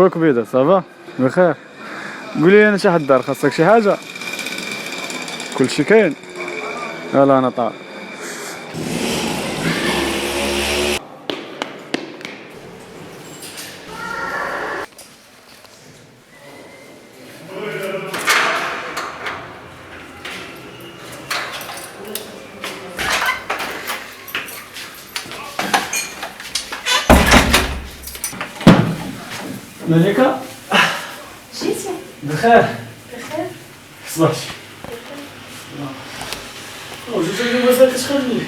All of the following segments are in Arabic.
خويا كبيدة صافا بخير؟ قولي انا شي حد دار خاصك شي حاجه؟ كلشي كاين؟ يلا انا طالع. مليكة جيتي بخير؟ بخير. صباحك وجيت اليوم مازال كتخلي.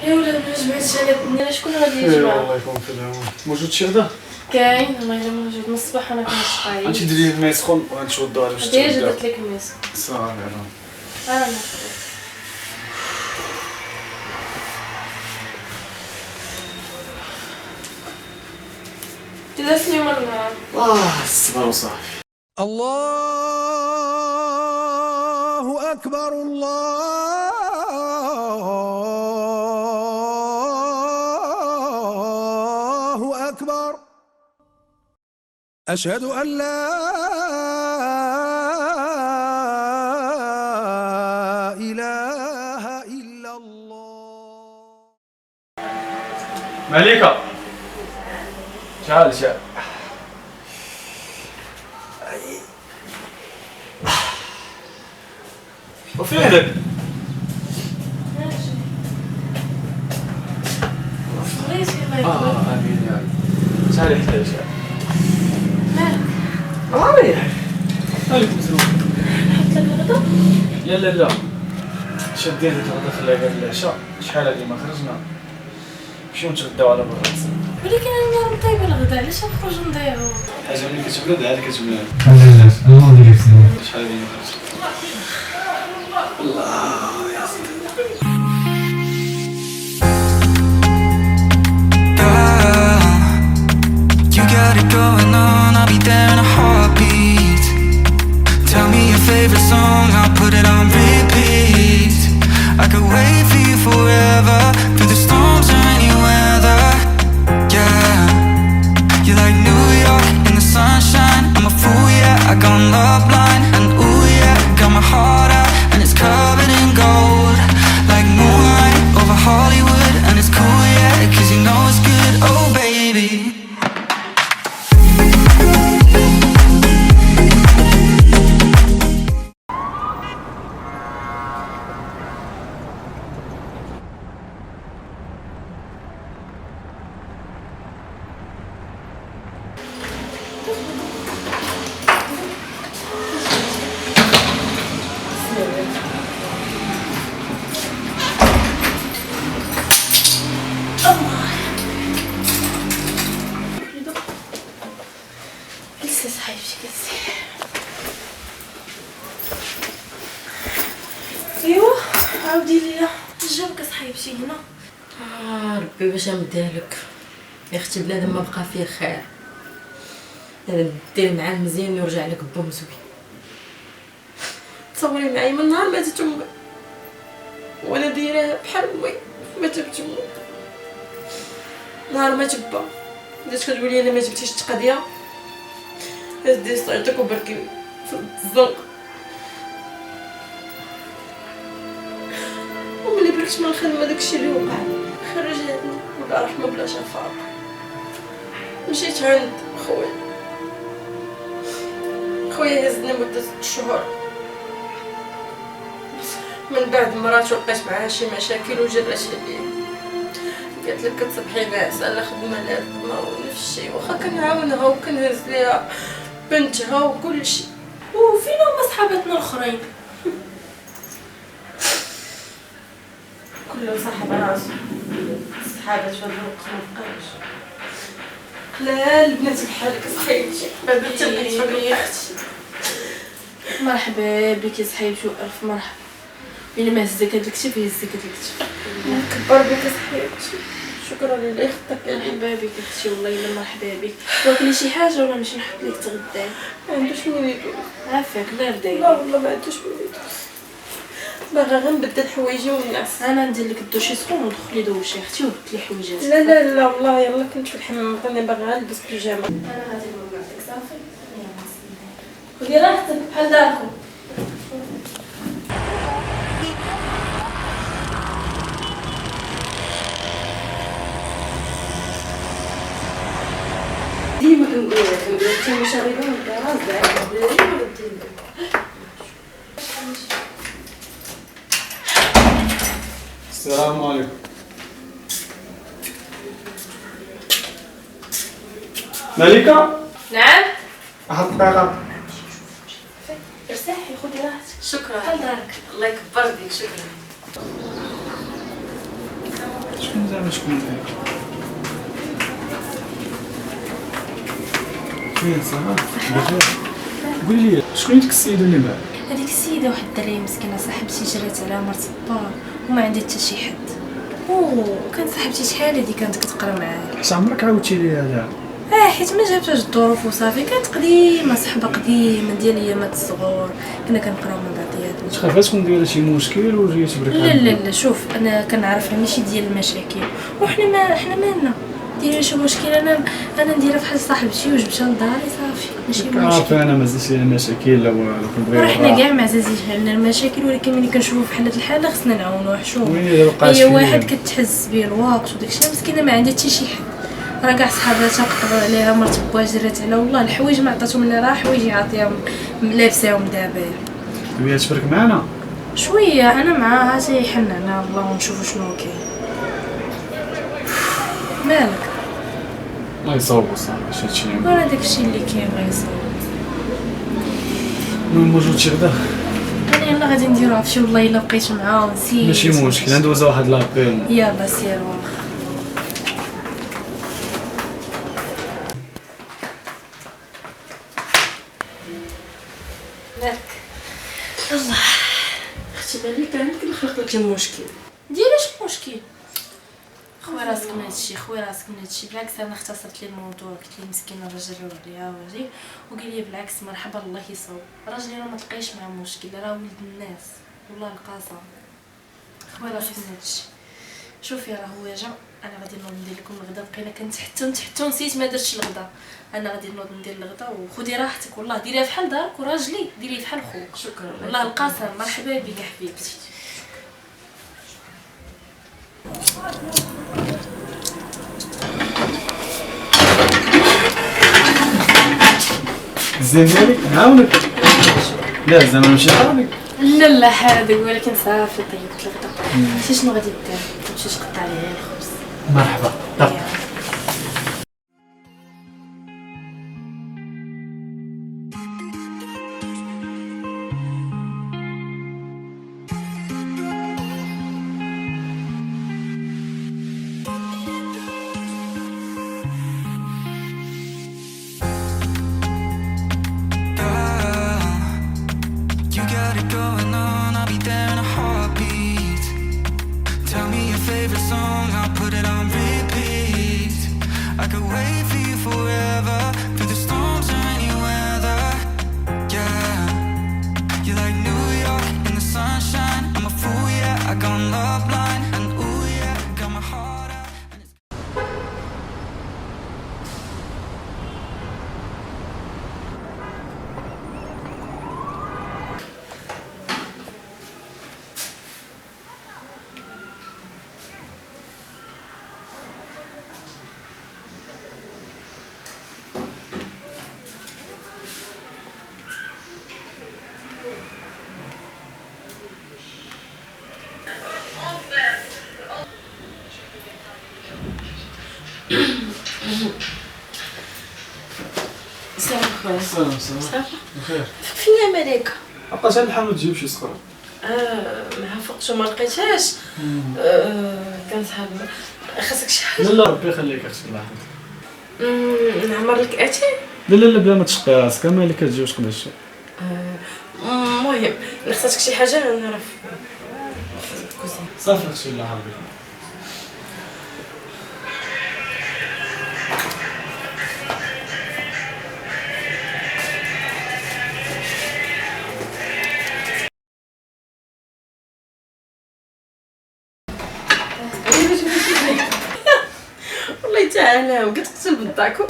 يا ولاد ما جمعتش على الدنيا، شكون غادي يجمع؟ الله يكون في العون. موجود شي غدا؟ كاين الله يلا موجود من الصباح انا كنشقاي. غنمشي ندير لي الماء سخون وغنشوضو على واش ديجا درت لك الميس. صافي انا تدسني مرة. الصبر وصافي. الله أكبر الله أكبر أشهد أن لا إله إلا الله. مليكة شعل وفين هذاك؟ بغيتي الله يقبل. امين يا رب. شحال يحتاج؟ مالك؟ ريح مالك مزروب؟ نحط لك الغدا؟ لا شادين ديك الغدا خليها قبل العشاء. شحال هادي ما خرجنا نمشيو نتغداو على برا. ولكن انا نهار مطيبه الغدا، علاش نخرجو نضيعو؟ حاجه ملي كتبرد عاد كتبان. علاش الله يدير فيك. شحال هادي ما خرجنا. You got it going on, I'll be there in a heartbeat. Tell me your favorite song, I'll put it on repeat. I could wait for you forever, through the storms or any weather. Yeah, you're like New York in the sunshine. I'm a fool, yeah, I got love blind. And ooh yeah, got my heart out and it's covered in gold. Like moonlight over Hollywood, and it's cool, yeah, 'cause you know it's good, oh baby. لسه صحيفتي كتسير. ايوا عاودي ليا جابك صحيفتي هنا. ربي باش نمديها لك يا اختي، بنادم ما بقى فيه خير. انا دير معاه مزيان ويرجع لك بو مزوين. تصوري معايا من نهار ماتت امي وانا دايره بحال امي ما تبت امي. نهار ما تبا بدات كتقولي انا ما جبتيش التقضيه، هزي صيتك وبركي في الزنق. وملي بركت من الخدمه داكشي اللي وقع خرجتني بلا رحمه بلا شفاء. مشيت عند خويا هزني مده 6 شهور. من بعد مراتو لقيت معاها شي مشاكل وجرات ليا، قالت لك كتصبحي ناعسه لا خدمه لا خدمه ونفس الشيء. واخا كنعاونها وكنهز ليها بنتها وكل شيء. وفين هما صحاباتنا الاخرين؟ كل صاحب راسو. صحابات في هذا الوقت مبقاش قلال البنات بحالك صحيتي بعدا تبقيت فيا اختي. مرحبا بك يا صحيبتي والف مرحبا. الا ما هزك هاد الكتف يهزك هاد الكتف. نكبر بك صحيتي. شكرا لله اختك. مرحبا بك اختي والله الا مرحبا بك. واكلي شي حاجه ولا نمشي نحط لك تغداي؟ ما عندوش من يدوز. عافاك لا رداي. لا والله ما عندوش من يدوز. باغا غير نبدل حوايجي ونعس. انا ندير لك الدوشي سخون ودخلي دوشي اختي وبدل لي حويجاتك. لا والله يلا كنت في الحمام، راني باغا نلبس بيجامه. انا غادي نقول لك صافي. خدي راحتك بحال داركم. ديما كنقول حتى مشاغلين الدراسة ديما ديما. السلام عليكم. مليكة نعم. واحد الدقيقة. ارتاحي خدي راحتك. شكرا. بحال دارك. الله يكبر بك. شكرا. شكون زعما شكون فين صافي بخير. قولي لي شكون ديك السيدة اللي معاك؟ هذيك السيدة واحد الدرية مسكينة صاحبتي جرات على مرت با وما عندها حتى شي حد. وكان صاحبتي شحال هادي كانت كتقرا معايا. حيت عمرك عاودتي لي هذا. حيت ما جابتهاش الظروف وصافي. كانت قديمة صحبة قديمة ديال ايامات الصغور. كنا كنقراو مع بعضياتنا. تخافات تكون دايره شي مشكل وجايه تبرك لا لا لا شوف انا كنعرفها ماشي ديال المشاكل وحنا حنا مالنا ديري شي مشكل. انا نديرها بحال صاحبتي وجبتها لداري صافي ماشي عارف مشكل. انا ما زلتش لي المشاكل لا والو كنبغي حنا كاع ما عزازينش علينا المشاكل ولكن ملي كنشوفوا في حالة الحالة خصنا نعاونوه. شوف وين الا بقات هي واحد كتحس بيه الوقت وداكشي مسكينه ما عندها حتى شي حد. راه كاع صحاباتها قطعوا عليها مرت با جرات عليها والله الحوايج ما عطاتهم لها راه حوايج عاطيهم لابساهم دابا. تبغي تبرك معنا شويه انا معاها تيحننا الله ونشوفوا شنو كاين. مالك الله يصوب صافي هادشي راه داكشي اللي كاين غيصوب. المهم موجود شي غدا انا يلا غادي نديرو عرفتي والله الا بقيت معاه ونسيت. ماشي مشكل ندوز واحد لابيل. يلا سير واخا. مالك الله اختي مليكة يمكن نخلق لك مشكل. ديري شي مشكل. خوي راسك من هادشي خوي راسك من هادشي. بالعكس انا اختصرت لي الموضوع قلت لي مسكينه الراجل عليها وجي وقال لي بالعكس مرحبا الله يصوب. راجلي راه ما تلقايش معاه مشكل راه ولد الناس والله القاسم. خوي راسك من هادشي. شوفي راه هو جا انا غادي نوض ندير لكم الغدا. بقينا كنتحتو نسيت ما درتش الغدا. انا غادي نوض ندير الغدا وخدي راحتك والله ديريها بحال دارك وراجلي ديريه بحال خوك. شكرا والله القاسم مرحبا بك حبيبتي. زين مالك نعاونك. لا زعما ماشي طالق. لا لا حاضر ولكن صافي طيبت الغدا. عرفتي شنو غادي دير؟ تمشي تقطع لي الخبز. مرحبا طب. You got it going on, I'll be there in a heartbeat. Tell me your favorite song, I'll put it on repeat. I could wait for you forever, through the storms or any weather. Yeah, you're like New York in the sunshine. I'm a fool, yeah, I got love line. And ooh yeah, got my heart out. And it's سلام خويا. سلام صافي بخير. فين يا مليكة؟ بقات على الحانوت تجيب شي صغار. ما فقتش وما لقيتهاش. كنسحب خاصك شي حاجه. لا لا ربي يخليك اختي الله يحفظك. نعمر لك اتي. لا لا لا بلا ما تشقي راسك مالك كتجي واش تقدر شي. المهم خاصك شي حاجه نعرف في الكوزين. صافي اختي الله يحفظك. والله تعالى وقت قتل بالضاكو.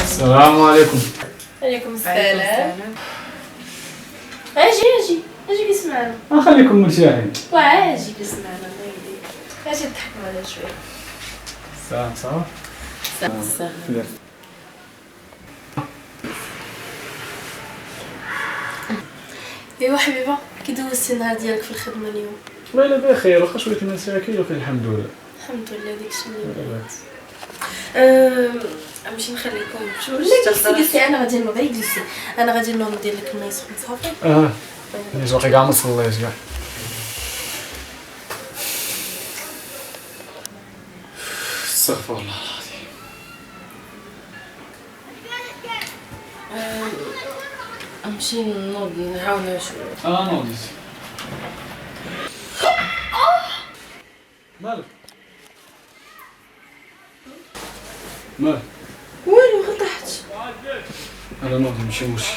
السلام عليكم. عليكم السلام. اجي جلس معنا. نخليكم مرتاحين. واجي جلس معنا الله يهديك. اجي نضحكوا على شويه. صافي ايوا حبيبه، كي دوزتي النهار ديالك في الخدمه اليوم؟ والله لا بخير، واخا شويه المساكين وفي الحمد لله. الحمد لله داكشي اللي بغيت. نمشي نخليكم بجوج. لا جلسي انا غادي نوض، غير جلسي انا غادي نوض ندير لك الماء سخون صافي. اللي باقي كاع ما صليتش كاع. استغفر الله العظيم. نمشي نوض نعاونها شويه. نوضيت. مالك والو غير طحت. انا نوض ماشي مشكل.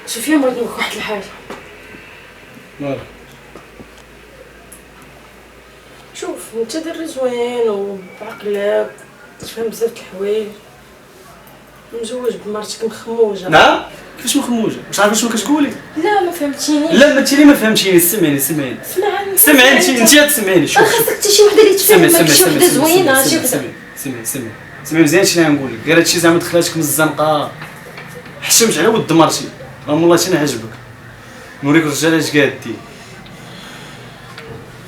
شوفي مريض لك واحد الحاجه. مالك شوف انت دري زوين وبعقلك تفهم بزاف د الحوايج، مزوج بمرتك مخموجه. نعم كيفاش مخموجه؟ واش عارفه شنو كتقولي؟ لا ما فهمتينيش. لا ما انت اللي ما فهمتيني. سمعيني اسمعني انت تسمعيني. شوف خاصك حتى شي وحده اللي تفهمك، شي وحده زوينه، شي وحده. سمعي مزيان شنو غنقول لك. غير هادشي زعما دخلاتك من الزنقه، حشمت على ود مرتي، راه والله شي نعجبك نوريك الرجال اش قادين.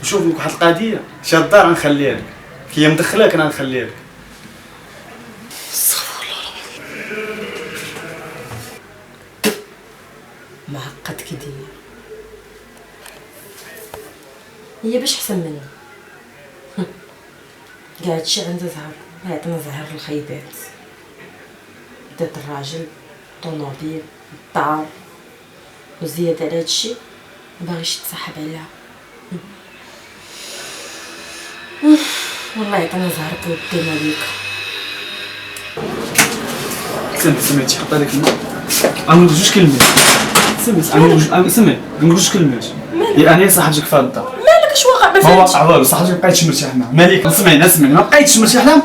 وشوف لك واحد القضيه، شي الدار غنخليها لك، كي هي مدخلاك انا غنخليها لك. معقد كدير هي باش احسن مني. كاع هادشي عندها زهر، ما عطينا زهر الخيبات. دات الراجل طونوبيل الدار، وزيادة على هادشي مباغيش يتصاحب عليها. والله عطينا زهر كودي مالك. سمعتي حط هذاك الماء. غنقول جوج كلمات. سمعي نقول جوج كلمات. انا صاحبتك في الدار. مالك اش واقع؟ ما واقع والو، صاحبتك مبقيتش مرتاح معاه. مالك سمعيني ما بقيتش مرتاح لها،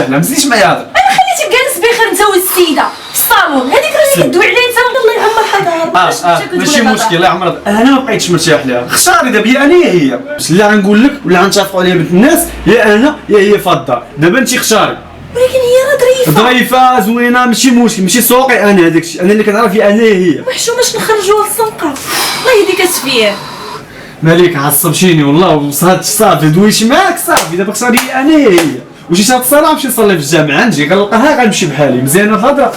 ما تزيدش معايا هضر. انا خليتي جالس بخير انت والسيده في الصالون، هذيك راه اللي كدوي عليها انت. الله يعمر حضرها. ماشي مشكل، الله يعمر. انا ما بقيتش مرتاح لها. اختاري دابا يا انا يا هي. باش لا غنقول لك ولا غنتفقوا عليها بنت الناس، يا انا يا هي في الدار. دابا انت اختاري. ولكن هي راه ظريفه زوينه، ماشي مشكل، ماشي سوقي انا هذاك الشيء، انا اللي كنعرف يا انا يا هي. محشوماش نخرجوها للزنقه. الله يهديك اسفيه. مالك عصبتيني والله، وصات صافي دويتي معاك صافي. دابا اختاري انا يا هي. وجيت هاد الصلاه نمشي نصلي في الجامع، نجي كنلقاها غنمشي بحالي. مزيانه الهضره.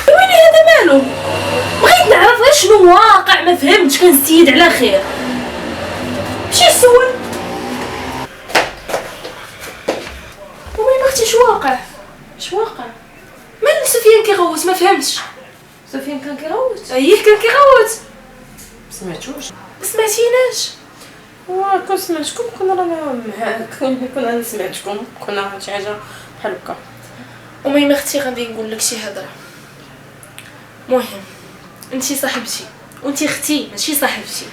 وين هذا مالو؟ بغيت نعرف غير شنو واقع، ما فهمتش. كان السيد على خير، مشي سول. وين اختي اش واقع؟ مال سفيان كيغوت؟ ما فهمتش. سفيان كان كيغوت؟ ايه كان كيغوت. سمعتوش؟ ما سمعتيناش؟ كون سمعتكم كنا رانا معاك، كنا انا سمعتكم، كنا شي حاجه بحال هكا. المهم اختي غادي نقول لك شي هضره. مهم انتي صاحبتي وانتي اختي ماشي صاحبتي،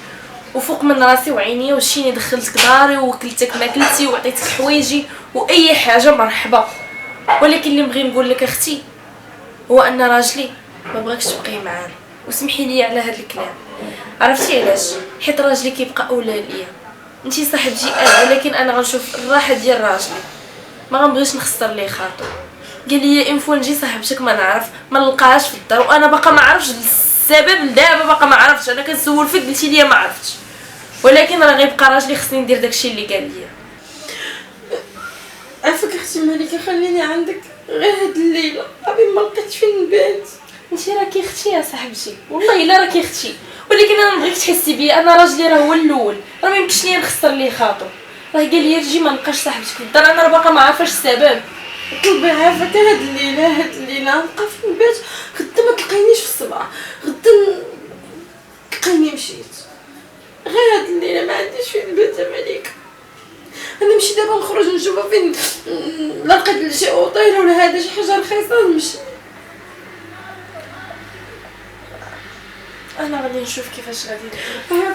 وفوق من راسي وعيني وشيني دخلتك داري وكلتك ماكلتي وعطيتك حوايجي واي حاجه مرحبا. ولكن اللي نبغي نقول لك اختي هو ان راجلي ما بغاكش تبقاي معانا. وسمحي لي على هذا الكلام، عرفتي علاش؟ حيت راجلي كيبقى اولى ليا. انتي صاحبتي ولكن انا غنشوف الراحه ديال راجلي، ما غنبغيش نخسر ليه خاطر. قال لي انفو نجي صاحبتك ما نعرف ما نلقاهاش في الدار، وانا باقا ما عرفتش السبب لدابا، باقا ما عرفتش. انا كنسول فيك قلتي لي ما عرفتش، ولكن راه غيبقى راجلي خصني ندير داكشي اللي قال لي. عافاك اختي مالكه، خليني عندك غير هاد الليله، ابي ما لقيتش فين نبات. انتي راكي اختي يا صاحبتي، والله الا راكي اختي، ولكن انا نبغيك تحسي بيا. انا راجلي راه هو الاول، راه ما يمكنش ليا نخسر ليه خاطر. راه قال لي تجي ما نلقاش صاحبتك في الدار، انا راه باقا ما عارفاش السبب. طلبي عافاك هاد الليله نبقى فين نبات. غدا ما تلقينيش في الصباح، غدا تلقيني مشيت. غير هاد الليله ما عنديش فين نبات مالك. انا نمشي دابا نخرج نشوف فين لقيت شي اوطيل ولا هذا شي حاجه رخيصه نمشي. انا غادي نشوف كيفاش غادي ندير.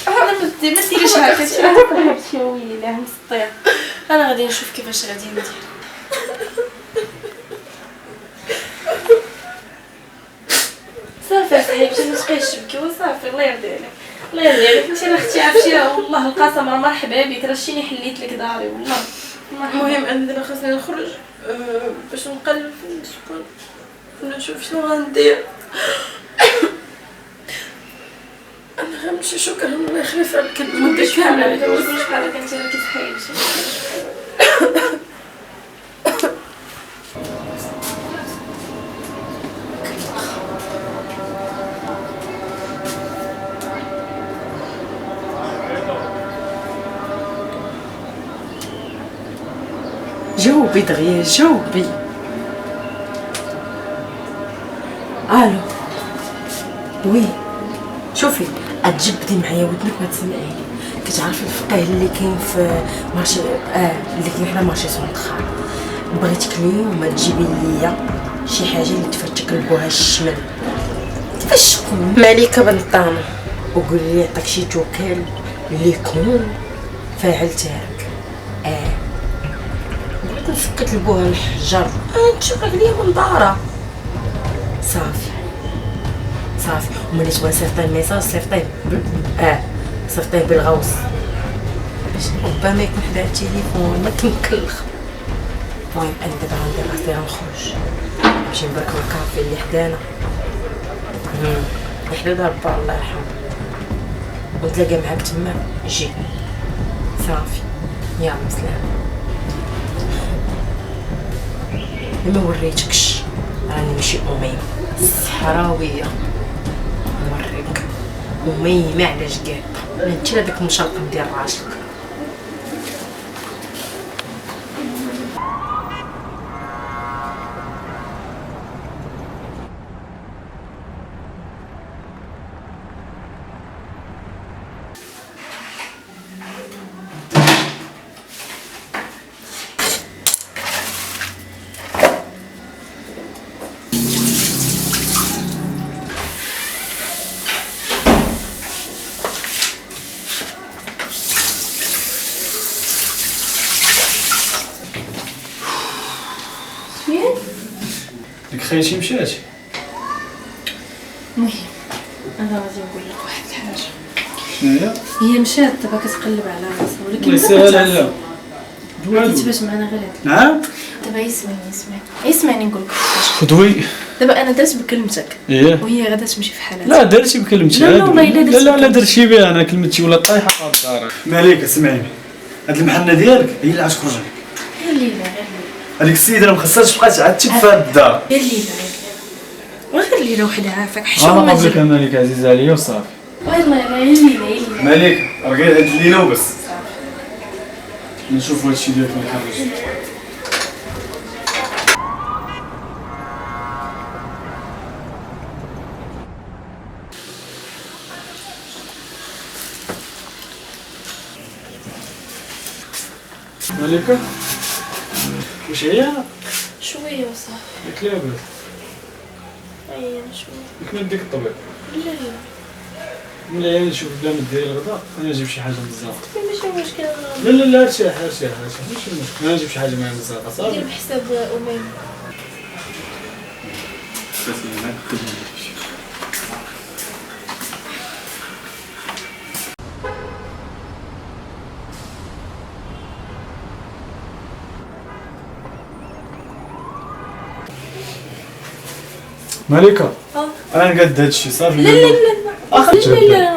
انا ما ديريش هكا حبيبتي يا ويلي لا مسطير. انا غادي نشوف كيفاش غادي ندير. صافي حبيبتي ما تبقايش تبكي وصافي الله يرضي عليك. الله يرضي عليك انت راه اختي عرفتي والله القسم راه مرحبا بك راه شتيني حليت لك داري والله. المهم عندنا خاصني نخرج باش نقلب في السكون ونشوف شنو غندير. انا غنمشي شكرا الله يخلف عليك المده كامله ما تقولش بحال هكا انت راه كتخايبشي. جاوبي دغيا جاوبي. الو وي شوفي تجبدي معايا ودنك وتسمعيني. كتعرفي الفقيه اللي كاين في مارشي اللي كاين حدا مارشي سونطرال، بغيتك اليوم تجيبي ليا شي حاجه اللي تفرتك لبوها الشمل كيفاش تكون ملكه بنطانه، وقولي لي عطاك شي توكل اللي يكون فاعل تاعك. بغيت نفكك لبوها الحجر نشوفك ليا من دارها صافي صافي. وملي تبغي صيفطي الميساج صيفطيه صيفطيه بالغوص باش ربما يكون حدا التليفون ما تمكلخ. المهم انا دابا غندير راسي غنخرج نمشي نبرك الكافي اللي حدانا حدا دار با الله يرحمه ونتلاقى معاك تما. جي صافي يلا سلام. ما وريتكش راني ماشي أميمة الصحراوية، نوريك أميمة علاش قاطة انت هذاك المشلقم ديال راسك. ديك خيتي مشات. المهم انا غادي نقول لك واحد الحاجه. شنو هي مشات دابا كتقلب على راسها ولكن الله يسهل عليها. غادي تبات معنا غير هاد. نعم دابا اسمعني نقول لك خدوي. دابا انا درت بكلمتك ايه وهي غادا تمشي في حالها. لا درتي بكلمتي. لا والله الا درت. لا درتي بها انا كلمتي ولا طايحه في الدار. مالك اسمعيني هاد المحنه ديالك هي اللي غتخرج عليك. غير ليلى هذيك السيده راه مخصهاش تبقى تعتب في هاد الدار. غير ليلى غير ليلى وحدها عافاك انا حشومه قبلك مالك عزيز عليا وصافي. والله غير ليلى مالك راه غير هاد الليله وبس. نشوفوا هادشي ديالك من الخارج. مالك واش هي شويه وصافي. قلت لها بس اييه شويه قلت لها نديك الطبيب لا لا ولا يعني نشوف بلا ما ديري الغداء انا نجيب شي حاجه مزاقه. ماشي مشكل. لا ارتاح ماشي مشكل انا نجيب شي حاجه معايا مزاقه صافي. دير بحساب امين. مالكه انا قد هادشي صافي. لا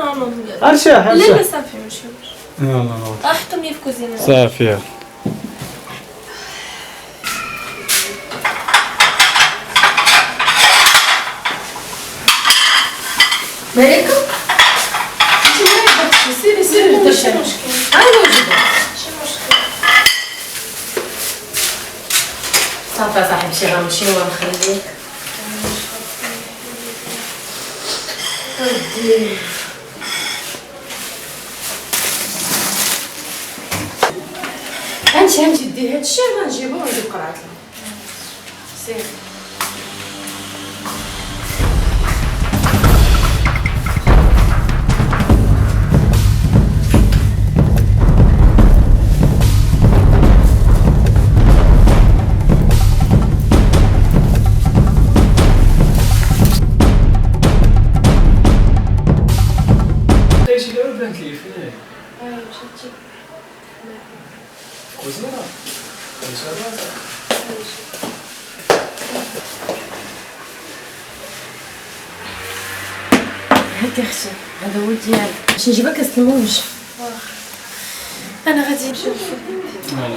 ارتاح لا صافي ماشي يلا حطهم لي في الكوزينه صافي. مالكة انت وين بدك سيري ماشي مشكل. انا موجودة. ماشي مشكل. صافي صاحبي شي غنمشي ونخليك. ودي انت دير هادشي انا نجيبو ونجيب قرعة الماء. سير كوزينة هاك اختي هذا هو ديالك باش نجيبها كاس الموج. انا غادي نمشي. لا لا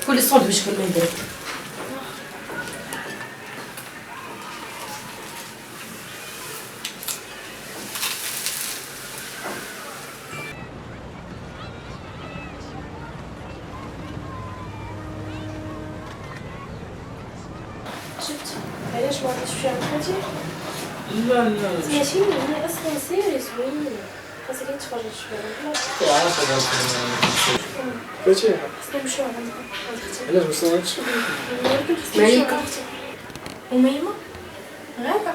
كل الصوت باش كل ما يدير. شفت علاش ما عرفتش شي عند خالتي؟ لا لا سمعتيني هي اصلا سيري زوينه، خاصك تفرج فيها. فاتيحة خاصنا نمشيو عند اختي. علاش مصورتش؟ مالك؟ وميمه غابه.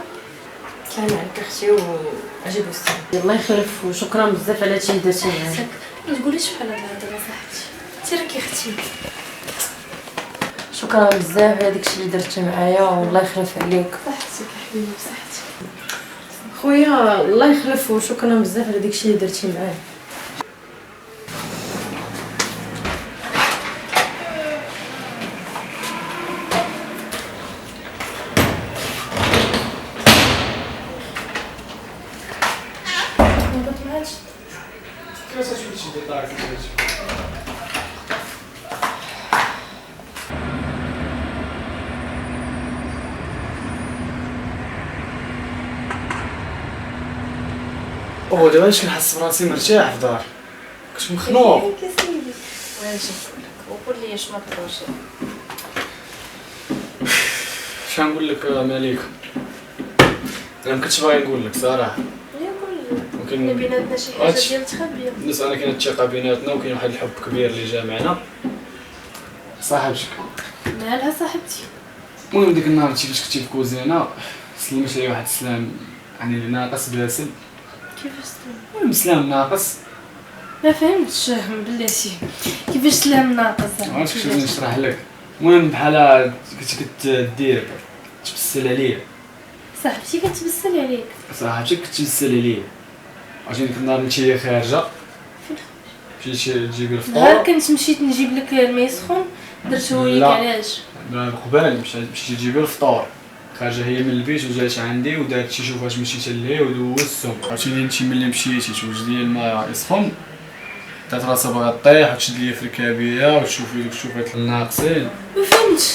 كان عليك اختي وعجب السلام. الله يخلف وشكرا بزاف على هادشي اللي درتي معايا. ما تقوليش بحال هاد الهضره صاحبتي، انت راكي اختي. شكرا بزاف على داكشي اللي درتي معايا والله يخلف عليك. صحتك حبيبي صحتك. خويا الله يخلف وشكرا بزاف على داكشي اللي درتي معايا. ما معاش. كيفاش تمشي دارك او دابا باش كنحس براسي مرتاح في دار، كنت مخنوق. واش وقول لي اش ما تقدرش. شنقول لك مليكة، انا مكنتش باغي نقول لك صراحه، يا قول ممكن لي بيناتنا شي حاجه ديال تخبيه. بالنسبه انا كاينه الثقه بيناتنا وكاين واحد الحب كبير اللي جامعنا. صاحبتك مالها صاحبتي؟ المهم ديك النهار كيفاش كنتي في كوزينه سلمت لي واحد السلام يعني ناقص باسل. كيفاش سلام؟ المهم سلام ناقص. ما فهمتش بلاتي كيفاش سلام ناقص. عرفتك شنو نشرح لك. المهم بحال كنتي كدير تبسل عليا. صاحبتي كتبسل عليك. صاحبتك كتبسل عليا. عرفتي ديك النهار انتي خارجه مشيتي تجيبي نهار الفطور. كنت مشيت نجيب لك الماء سخون درتو ليك لا. علاش؟ قبال مشيتي تجيبي الفطور، خارجه هي من البيت وجات عندي ودارت شي شوفات مشيت ليه ودوزتهم. عرفتيني انتي ملي مشيتي توجد لي الماء يسخن دات راسها باغا طيح وتشد لي في الكابيه وتشوفي دوك الشوفات الناقصين. ما فهمتش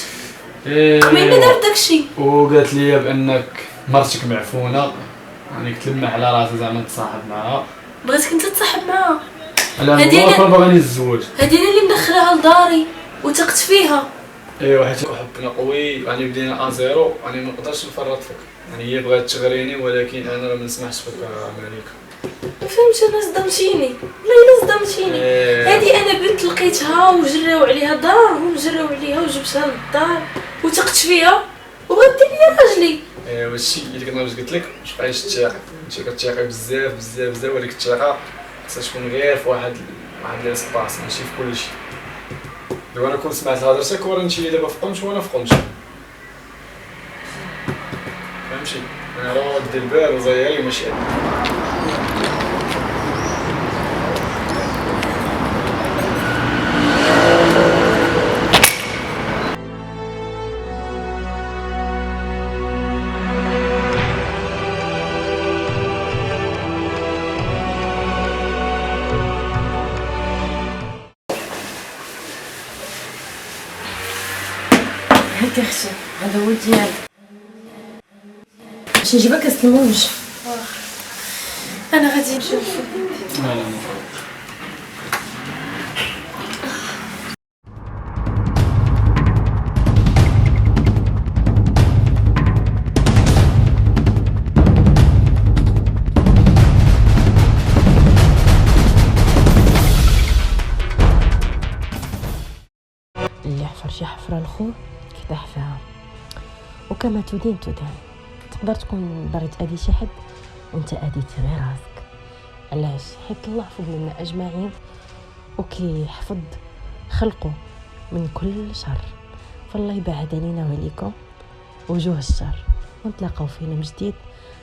ايه مين اللي دار داكشي؟ وقالت لي بانك مرتك معفونه، يعني كتلمح على راسها زعما تصاحب معاها. بغيتك انت تصاحب معاها. انا هادي والله أنا- كون باغي نتزوج. هادي انا اللي مدخلاها لداري وثقت فيها. ايوا حيت حبنا قوي يعني بدينا ازيرو، يعني ما نقدرش نفرط فيك، يعني هي بغات تغريني ولكن انا راه ما نسمحش فيك مليكة. ما فهمتش انا صدمتيني والله الا صدمتيني. إيه. هادي انا بنت لقيتها وجراو عليها دارهم جراو عليها وجبتها للدار وثقت فيها وبغات دير لي راجلي. ايوا هادشي اللي كنت قلت لك مش بقايش تثيقي، انت كتثيقي بزاف بزاف بزاف، ولكن الثقه خصها تكون غير في واحد ليسباس ماشي في كل شيء. دابا انا كنت سمعت هضرتك ورا انت دابا في قمش وانا في قمش، فهمتي؟ انا راه دير البال وزيري ماشي هاك اختي هذا هو ديالك باش نجيبها كاس الموج. انا غادي نمشي. لا لا اللي يحفر شي حفرة لخو كيحفرها وكما تدين تدان. تقدر تكون باغي تأذي شي حد وانت أذيت غير راسك. علاش؟ حيت الله فوق منا أجمعين وكيحفظ خلقه من كل شر. فالله يبعد علينا وعليكم وجوه الشر، ونتلاقاو في فيلم جديد،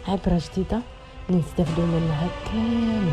عبرة جديدة اللي نستافدوا منها كاملين.